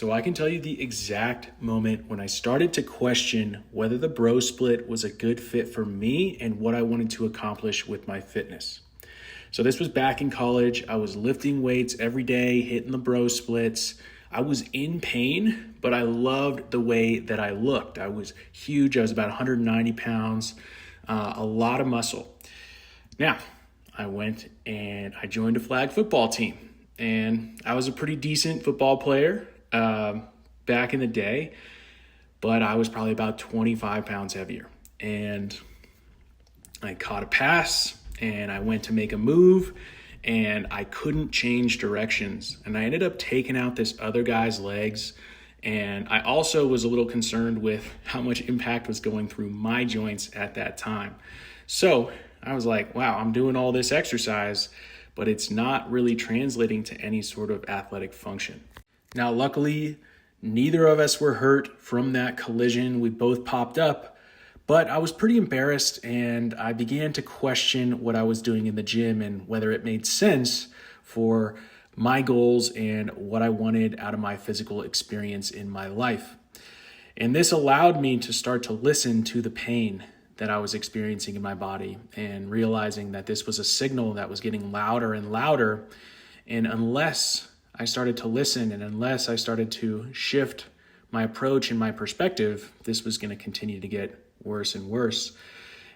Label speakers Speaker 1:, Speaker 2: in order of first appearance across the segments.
Speaker 1: So I can tell you the exact moment when I started to question whether the bro split was a good fit for me and what I wanted to accomplish with my fitness. So this was back in college. I was lifting weights every day, hitting the bro splits. I was in pain, but I loved the way that I looked. I was huge. I was about 190 pounds, a lot of muscle. Now, I went and I joined a flag football team, and I was a pretty decent football player back in the day, but I was probably about 25 pounds heavier. And I caught a pass and I went to make a move and I couldn't change directions. And I ended up taking out this other guy's legs. And I also was a little concerned with how much impact was going through my joints at that time. So I was like, wow, I'm doing all this exercise, but it's not really translating to any sort of athletic function. Now, luckily, neither of us were hurt from that collision. We both popped up, but I was pretty embarrassed and I began to question what I was doing in the gym and whether it made sense for my goals and what I wanted out of my physical experience in my life. And this allowed me to start to listen to the pain that I was experiencing in my body and realizing that this was a signal that was getting louder and louder. And unless I started to listen and unless I started to shift my approach and my perspective, this was going to continue to get worse and worse.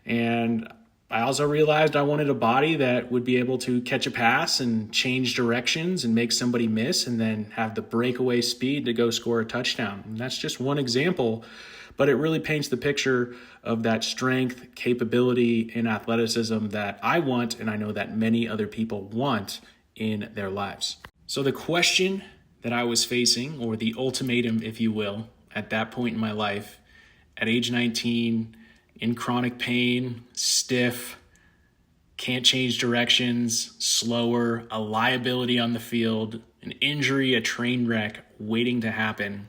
Speaker 1: And I also realized I wanted a body that would be able to catch a pass and change directions and make somebody miss and then have the breakaway speed to go score a touchdown. And that's just one example, but it really paints the picture of that strength, capability, and athleticism that I want, and I know that many other people want in their lives. So the question that I was facing, or the ultimatum, if you will, at that point in my life, at age 19, in chronic pain, stiff, can't change directions, slower, a liability on the field, an injury, a train wreck waiting to happen,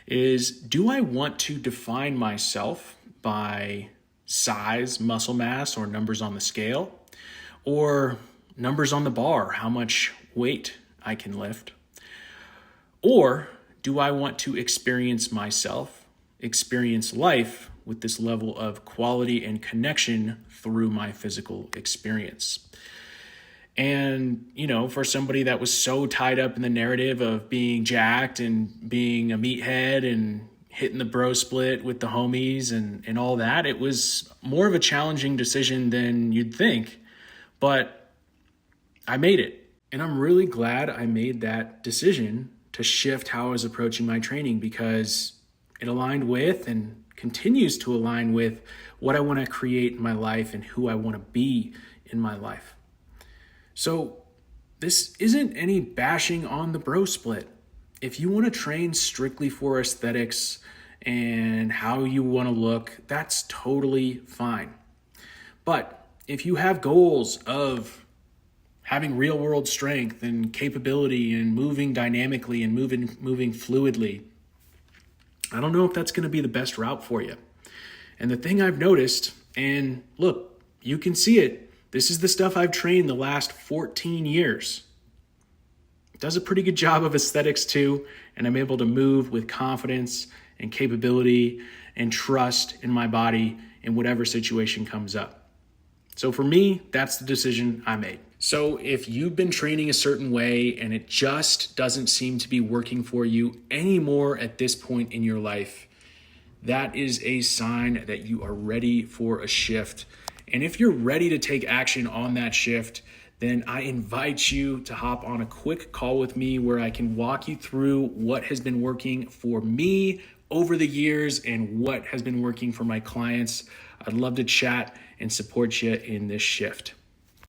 Speaker 1: is do I want to define myself by size, muscle mass, or numbers on the scale, or numbers on the bar, how much weight I can lift? Or do I want to experience myself, experience life with this level of quality and connection through my physical experience? And, for somebody that was so tied up in the narrative of being jacked and being a meathead and hitting the bro split with the homies and all that, it was more of a challenging decision than you'd think. But I made it. And I'm really glad I made that decision to shift how I was approaching my training, because it aligned with and continues to align with what I want to create in my life and who I want to be in my life. So this isn't any bashing on the bro split. If you want to train strictly for aesthetics and how you want to look, that's totally fine. But if you have goals of having real world strength and capability and moving dynamically and moving fluidly, I don't know if that's going to be the best route for you. And the thing I've noticed, and look, you can see it, this is the stuff I've trained the last 14 years. It does a pretty good job of aesthetics too, and I'm able to move with confidence and capability and trust in my body in whatever situation comes up. So for me, that's the decision I made. So if you've been training a certain way and it just doesn't seem to be working for you anymore at this point in your life, that is a sign that you are ready for a shift. And if you're ready to take action on that shift, then I invite you to hop on a quick call with me where I can walk you through what has been working for me over the years and what has been working for my clients. I'd love to chat and support you in this shift.